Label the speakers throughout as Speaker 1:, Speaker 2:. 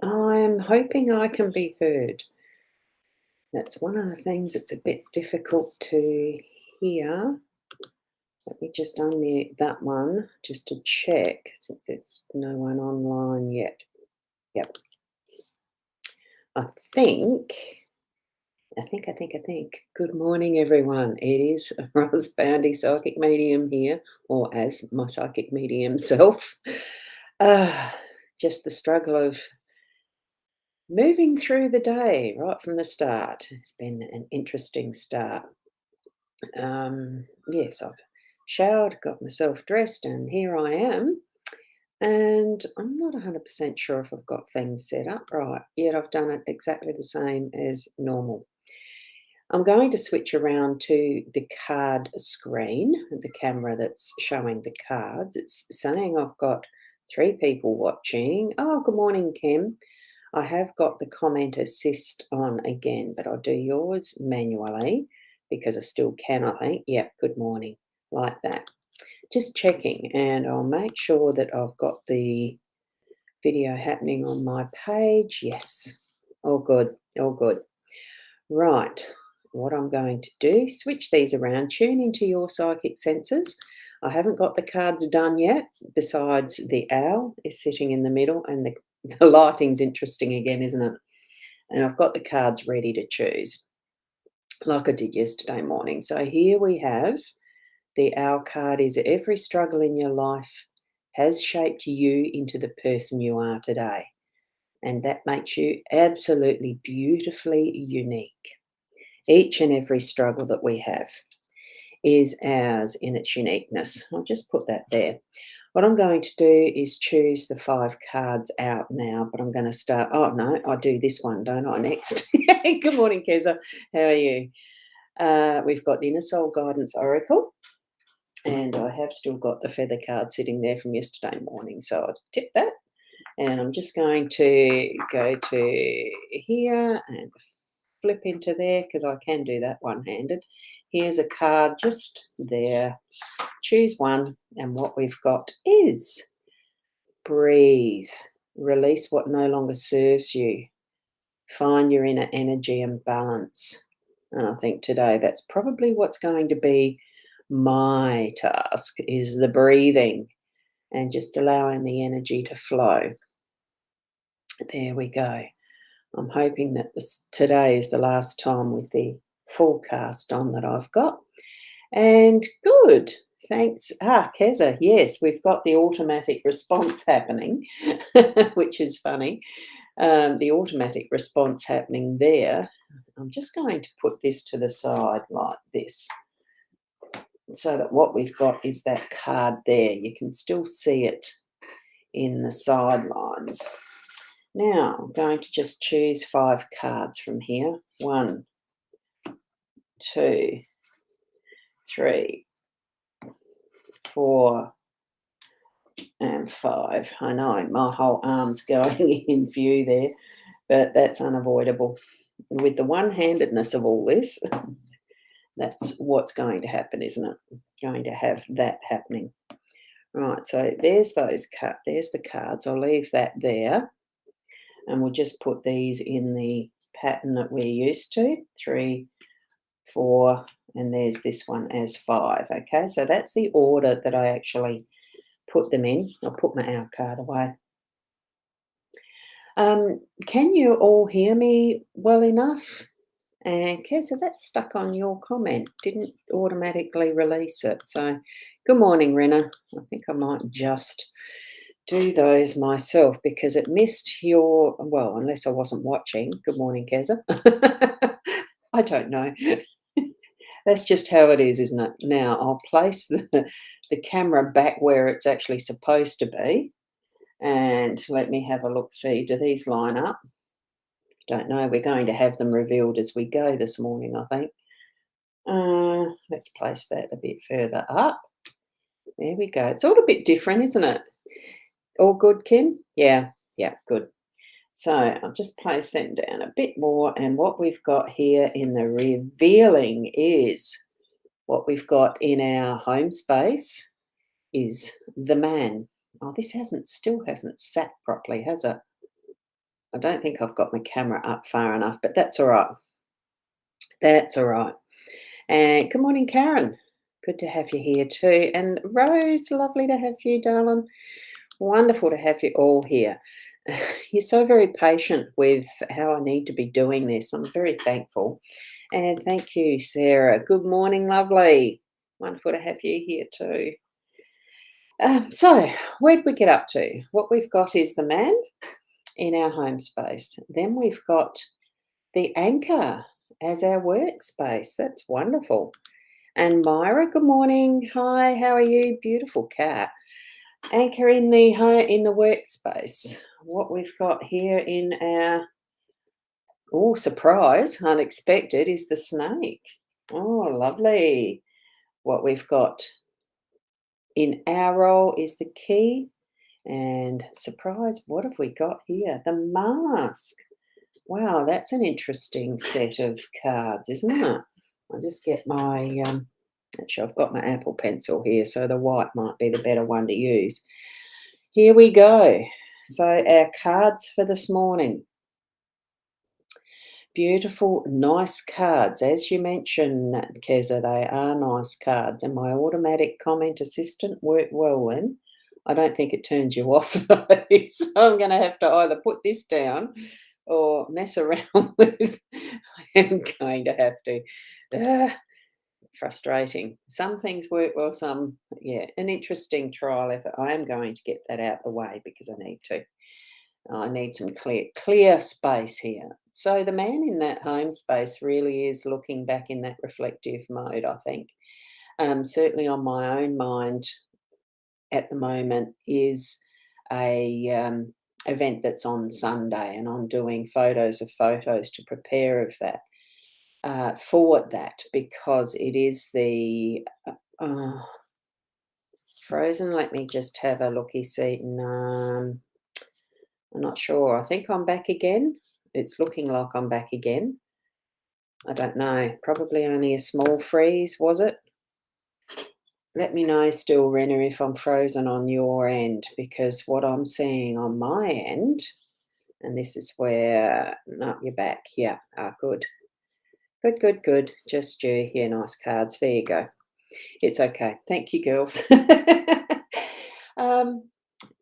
Speaker 1: I'm hoping I can be heard. That's one of the things that's a bit difficult to hear. Let me just unmute that one just to check since there's no one online yet. Yep. I think. Good morning, everyone. It is Boundy Psychic Medium here, or as my psychic medium self. Just the struggle of moving through the day right from the start. It's been an interesting start. Yes, I've showered, got myself dressed, and here I am. And I'm not 100% sure if I've got things set up right, yet I've done it exactly the same as normal. I'm going to switch around to the card screen, the camera that's showing the cards. It's saying I've got 3 people watching. Oh, good morning, Kim. I have got the comment assist on again, but I'll do yours manually because I still can, I think. Yep, good morning, like that. Just checking, and I'll make sure that I've got the video happening on my page. Yes, all good, all good. Right, what I'm going to do, switch these around, tune into your psychic senses. I haven't got the cards done yet, besides the owl is sitting in the middle, and the lighting's interesting again, isn't it? And I've got the cards ready to choose, like I did yesterday morning. So here we have the owl card is every struggle in your life has shaped you into the person you are today. And that makes you absolutely beautifully unique. Each and every struggle that we have is ours in its uniqueness. I'll just put that there. What I'm going to do is choose the 5 cards out now, but I'm going to start. Oh, no, I do this one, don't I, next? Good morning, Keza. How are you? We've got the Inner Soul Guidance Oracle, and I have still got the feather card sitting there from yesterday morning, so I'll tip that. And I'm just going to go to here and flip into there because I can do that one-handed. Here's a card just there. Choose one, and what we've got is breathe. Release what no longer serves you. Find your inner energy and balance. And I think today that's probably what's going to be my task, is the breathing and just allowing the energy to flow. There we go. I'm hoping that today is the last time with the forecast on that I've got. And good. Thanks. Keza, yes, we've got the automatic response happening, which is funny. The automatic response happening there. I'm just going to put this to the side like this, so that what we've got is that card there. You can still see it in the sidelines. Now I'm going to just choose 5 cards from here. 1, 2, 3, 4, and 5. I know my whole arm's going in view there, but that's unavoidable. With the one-handedness of all this, that's what's going to happen, isn't it? Going to have that happening. Right, so there's those there's the cards. I'll leave that there. And we'll just put these in the pattern that we're used to. 3, 4, and there's this one as 5. Okay, so that's the order that I actually put them in. I'll put my owl card away. Can you all hear me well enough? And okay, so that's stuck on your comment. Didn't automatically release it. So good morning, Rena. I think I might just do those myself because it missed your, well, unless I wasn't watching. Good morning, Keza. I don't know. That's just how it is, isn't it? Now I'll place the camera back where it's actually supposed to be, and let me have a look. See, do these line up? Don't know. We're going to have them revealed as we go this morning, I think. Let's place that a bit further up. There we go. It's all a bit different, isn't it? All good, Kim? Yeah, yeah, good. So I'll just place them down a bit more. And what we've got here in the revealing is what we've got in our home space is the man. Oh, this still hasn't sat properly, has it? I don't think I've got my camera up far enough, but that's all right. That's all right. And good morning, Karen. Good to have you here too. And Rose, lovely to have you, darling. Wonderful to have you all here. You're so very patient with how I need to be doing this. I'm very thankful. And thank you, Sarah. Good morning, lovely. Wonderful to have you here too. So, where did we get up to? What we've got is the man in our home space. Then we've got the anchor as our workspace. That's wonderful. And Myra, good morning. Hi, how are you? Beautiful cat. Anchor in the workspace. What we've got here in our surprise, unexpected, is the snake. Oh, lovely. What we've got in our role is the key. And surprise, what have we got here? The mask. Wow, that's an interesting set of cards, isn't it? I'll just get my, actually, I've got my Apple pencil here, so the white might be the better one to use. Here we go. So, our cards for this morning. Beautiful, nice cards. As you mentioned, Keza, they are nice cards. And my automatic comment assistant worked well then. I don't think it turns you off though. So I'm going to have to either put this down or mess around with. I am going to have to. Frustrating. Some things work well, some, yeah, an interesting trial effort. I am going to get that out the way because I need to. I need some clear space here. So the man in that home space really is looking back in that reflective mode, I think. Certainly on my own mind at the moment is a event that's on Sunday, and I'm doing photos of photos to prepare of that for that because it is the Frozen. Let me just have a looky see. I'm not sure. I think I'm back again. It's looking like I'm back again. I don't know. Probably only a small freeze, was it? Let me know still, Renner, if I'm frozen on your end, because what I'm seeing on my end, and this is where, no, you're back. Yeah, good. Good, good, good. Just you. Yeah, nice cards. There you go. It's okay. Thank you, girls.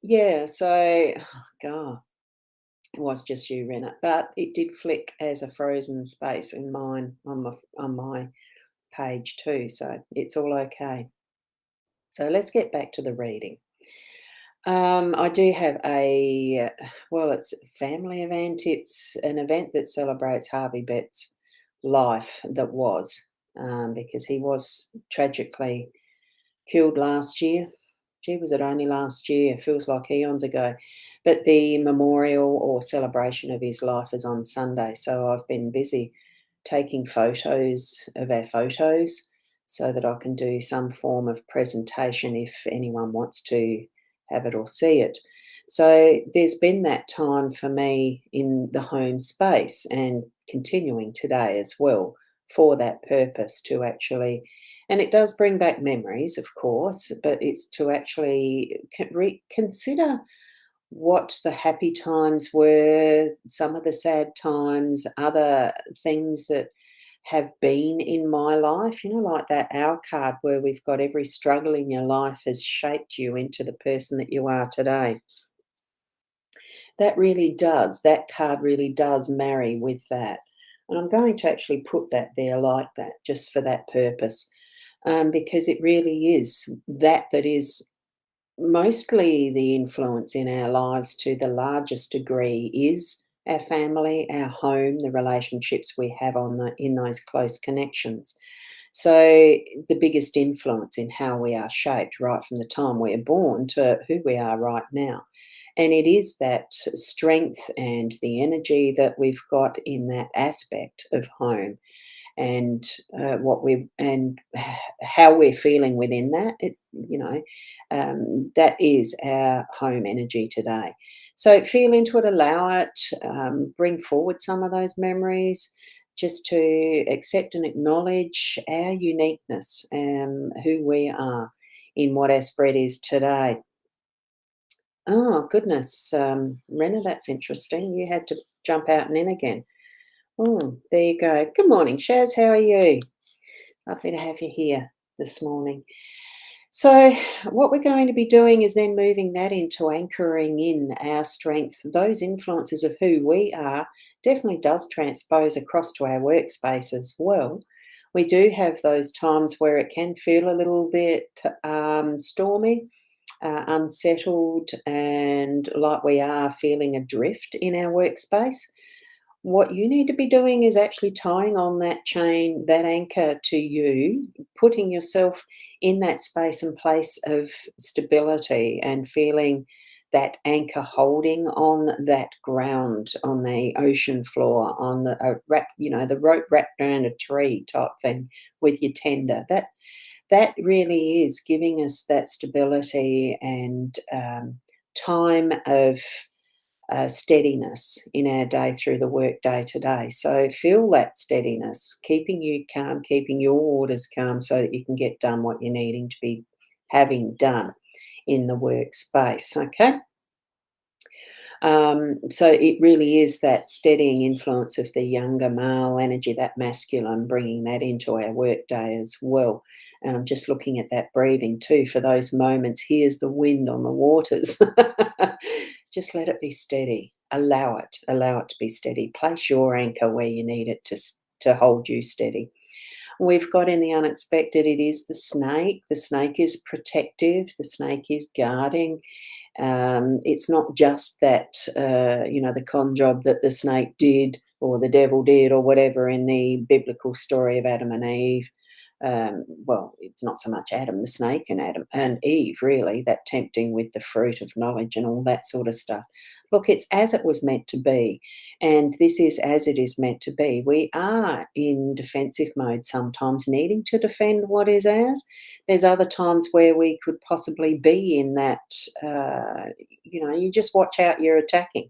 Speaker 1: Yeah, so, oh, God. It was just you, Renner, but it did flick as a frozen space in mine on my page too, so it's all okay. So let's get back to the reading. I do have it's a family event. It's an event that celebrates Harvey Bett's life that was, because he was tragically killed last year. Gee, was it only last year? Feels like eons ago. But the memorial or celebration of his life is on Sunday. So I've been busy taking photos of our photos so that I can do some form of presentation if anyone wants to have it or see it. So there's been that time for me in the home space and continuing today as well for that purpose to actually, and it does bring back memories, of course, but it's to actually consider what the happy times were, some of the sad times, other things that have been in my life, like that our card where we've got every struggle in your life has shaped you into the person that you are today. That card really does marry with that. And I'm going to actually put that there like that, just for that purpose, because it really is that is mostly the influence in our lives to the largest degree is our family, our home, the relationships we have in those close connections. So the biggest influence in how we are shaped right from the time we are born to who we are right now. And it is that strength and the energy that we've got in that aspect of home and what we and how we're feeling within that. That is our home energy today. So feel into it, allow it, bring forward some of those memories, just to accept and acknowledge our uniqueness, who we are in what our spread is today. Oh goodness, Rena, that's interesting. You had to jump out and in again. Oh, there you go. Good morning, Shaz. How are you? Lovely to have you here this morning. So, what we're going to be doing is then moving that into anchoring in our strength. Those influences of who we are definitely does transpose across to our workspace as well. We do have those times where it can feel a little bit stormy, unsettled, and like we are feeling adrift in our workspace. What you need to be doing is actually tying on that chain, that anchor to you, putting yourself in that space and place of stability and feeling that anchor holding on that ground, on the ocean floor, on the rope wrapped around a tree type thing with your tender. That really is giving us that stability and time of steadiness in our day through the work day today. So feel that steadiness, keeping you calm, keeping your orders calm so that you can get done what you're needing to be having done in the workspace. Okay. So it really is that steadying influence of the younger male energy, that masculine, bringing that into our work day as well. And I'm just looking at that breathing too for those moments. Here's the wind on the waters. Just let it be steady. Allow it to be steady. Place your anchor where you need it to hold you steady. We've got in the unexpected, it is the snake. The snake is protective. The snake is guarding. It's not just that, the con job that the snake did or the devil did or whatever in the biblical story of Adam and Eve. Well, it's not so much Adam, the snake, and Adam and Eve, really, that tempting with the fruit of knowledge and all that sort of stuff. Look, it's as it was meant to be. And this is as it is meant to be. We are in defensive mode sometimes, needing to defend what is ours. There's other times where we could possibly be in that, you just watch out you're attacking.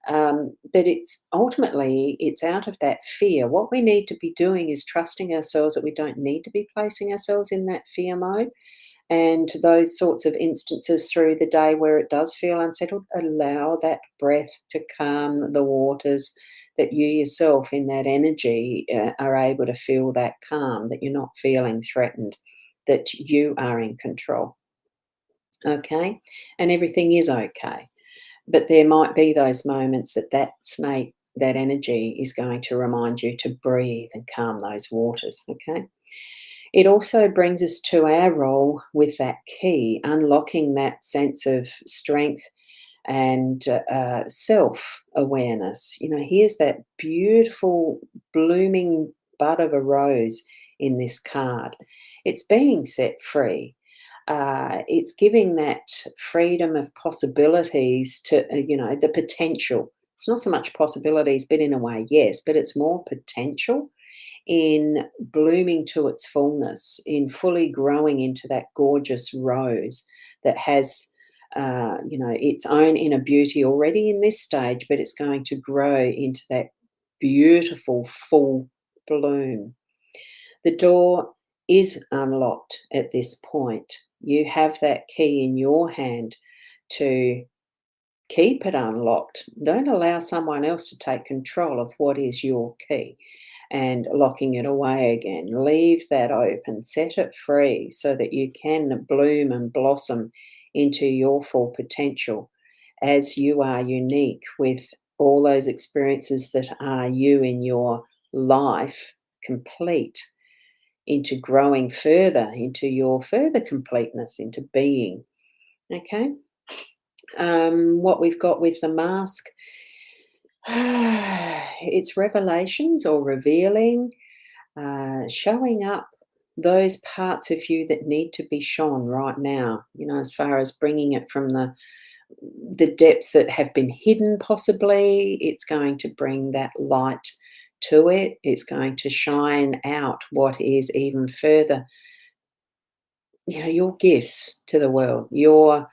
Speaker 1: But it's ultimately, it's out of that fear. What we need to be doing is trusting ourselves that we don't need to be placing ourselves in that fear mode. And those sorts of instances through the day where it does feel unsettled, allow that breath to calm the waters, that you yourself in that energy are able to feel that calm, that you're not feeling threatened, that you are in control. Okay. And everything is okay. But there might be those moments that snake, that energy is going to remind you to breathe and calm those waters. Okay. It also brings us to our role with that key, unlocking that sense of strength and self awareness. Here's that beautiful blooming bud of a rose in this card. It's being set free. It's giving that freedom of possibilities to, the potential. It's not so much possibilities, but in a way, yes, but it's more potential in blooming to its fullness, in fully growing into that gorgeous rose that has, its own inner beauty already in this stage, but it's going to grow into that beautiful full bloom. The door is unlocked at this point. You have that key in your hand to keep it unlocked. Don't allow someone else to take control of what is your key and locking it away again. Leave that open, set it free so that you can bloom and blossom into your full potential as you are unique with all those experiences that are you in your life complete, into growing further into your further completeness, into being. Okay. What we've got with the mask, It's revelations or revealing, showing up those parts of you that need to be shone right now, as far as bringing it from the depths that have been hidden possibly. It's going to bring that light to it. It's going to shine out what is even further, your gifts to the world, your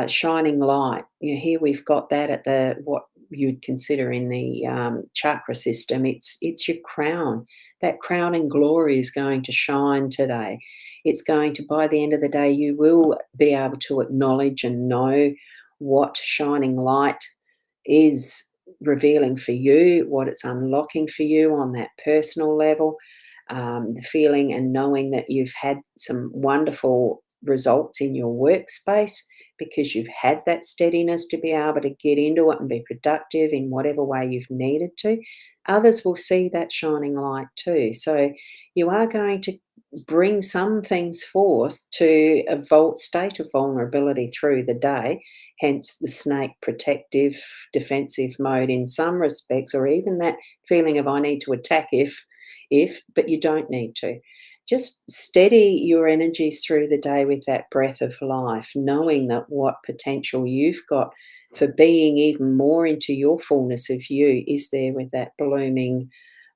Speaker 1: shining light. Here we've got that at the what you'd consider in the chakra system. It's your crown. That crown and glory is going to shine today. It's going to, by the end of the day, you will be able to acknowledge and know what shining light is revealing for you, what it's unlocking for you on that personal level. The feeling and knowing that you've had some wonderful results in your workspace because you've had that steadiness to be able to get into it and be productive in whatever way you've needed to. Others will see that shining light too. So you are going to bring some things forth to a state of vulnerability through the day, hence the snake protective defensive mode in some respects, or even that feeling of I need to attack but you don't need to. Just steady your energies through the day with that breath of life, knowing that what potential you've got for being even more into your fullness of you is there with that blooming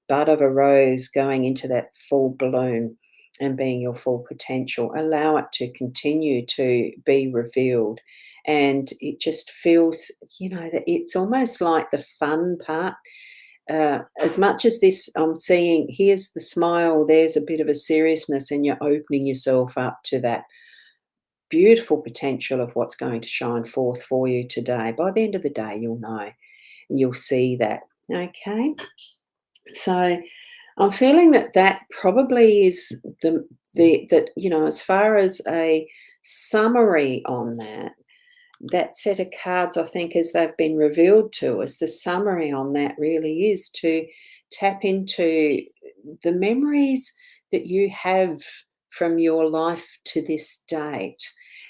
Speaker 1: bud of a rose going into that full bloom and being your full potential. Allow it to continue to be revealed. And it just feels, that it's almost like the fun part. As much as this, I'm seeing, here's the smile, there's a bit of a seriousness, and you're opening yourself up to that beautiful potential of what's going to shine forth for you today. By the end of the day, you'll know and you'll see that. Okay. So I'm feeling that probably is that, as far as a summary on that set of cards, I think, as they've been revealed to us, the summary on that really is to tap into the memories that you have from your life to this date,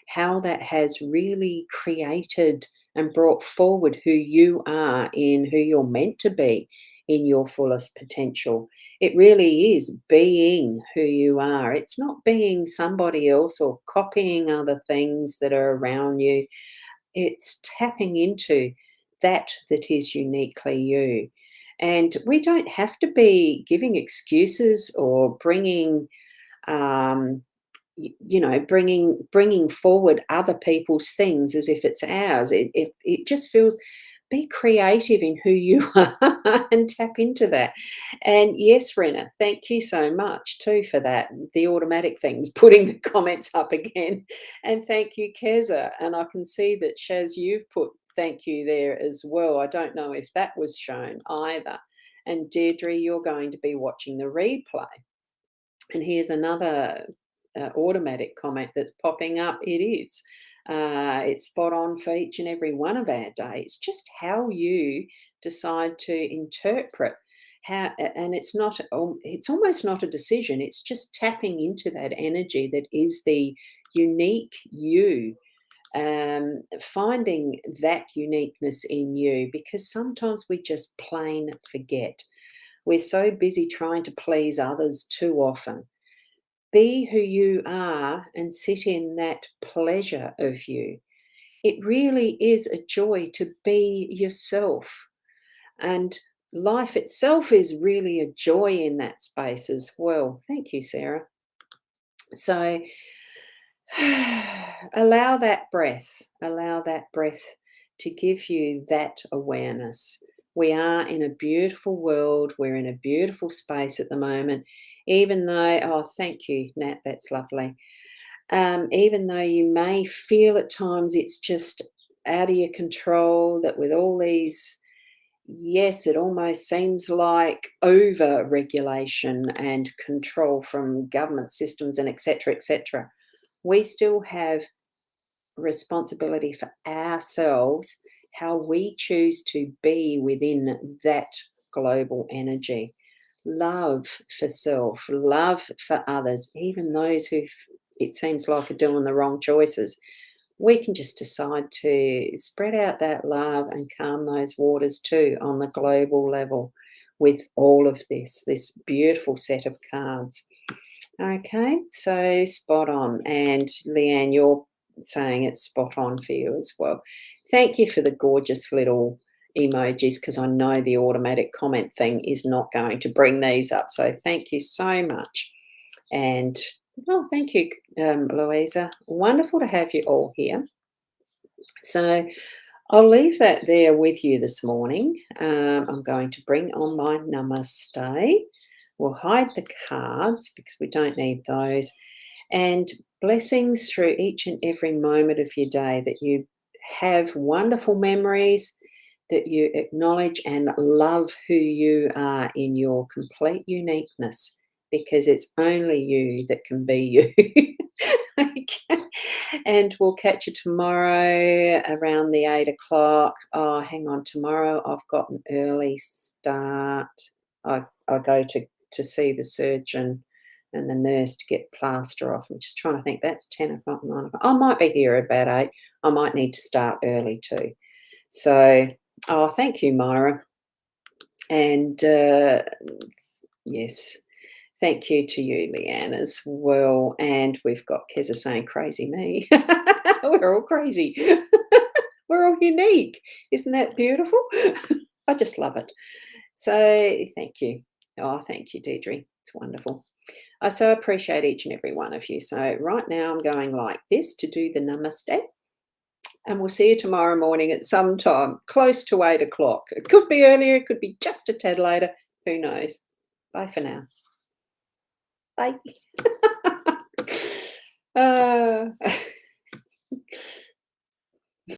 Speaker 1: how that has really created and brought forward who you are in who you're meant to be in your fullest potential. It really is being who you are. It's not being somebody else or copying other things that are around you. It's tapping into that is uniquely you. And we don't have to be giving excuses or bringing um, bringing forward other people's things as if it's ours. It just feels, be creative in who you are and tap into that. And yes, Rena, thank you so much too for that. The automatic things, putting the comments up again. And thank you, Keza. And I can see that Shaz, you've put thank you there as well. I don't know if that was shown either. And Deirdre, you're going to be watching the replay. And here's another automatic comment that's popping up. It is. It's spot on for each and every one of our days. Just how you decide to interpret how, and it's not. It's almost not a decision. It's just tapping into that energy that is the unique you. Finding that uniqueness in you, because sometimes we just plain forget. We're so busy trying to please others too often. Be who you are and sit in that pleasure of you. It really is a joy to be yourself. And life itself is really a joy in that space as well. Thank you, Sarah. So allow that breath to give you that awareness. We are in a beautiful world. We're in a beautiful space at the moment. Even though, oh, thank you, Nat, that's lovely. Even though you may feel at times it's just out of your control, that with all these, yes, it almost seems like over regulation and control from government systems and etc. etc. We still have responsibility for ourselves, how we choose to be within that global energy. Love for self, love for others, even those who it seems like are doing the wrong choices. we can just decide to spread out that love and calm those waters too on the global level with all of this beautiful set of cards. Okay, so spot on. And Leanne, you're saying it's spot on for you as well. Thank you for the gorgeous little emojis because I know the automatic comment thing is not going to bring these up. So thank you so much. And oh, thank you, Louisa. Wonderful to have you all here. So I'll leave that there with you this morning. I'm going to bring on my namaste. We'll hide the cards because we don't need those. And blessings through each and every moment of your day, that you have wonderful memories, that you acknowledge and love who you are in your complete uniqueness, because it's only you that can be you. Okay. And we'll catch you tomorrow around the 8 o'clock. Oh, hang on. Tomorrow I've got an early start. I go to see the surgeon and the nurse to get plaster off. I'm just trying to think. That's 10 o'clock, 9 o'clock. I might be here about 8. I might need to start early too. So, oh, thank you, Myra. And yes, thank you to you, Leanne, as well. And we've got Keza saying, crazy me. We're all crazy. We're all unique. Isn't that beautiful? I just love it. So thank you. Oh, thank you, Deirdre. It's wonderful. I so appreciate each and every one of you. So right now I'm going like this to do the namaste. And we'll see you tomorrow morning at some time, close to 8 o'clock. It could be earlier, it could be just a tad later. Who knows? Bye for now. Bye. uh,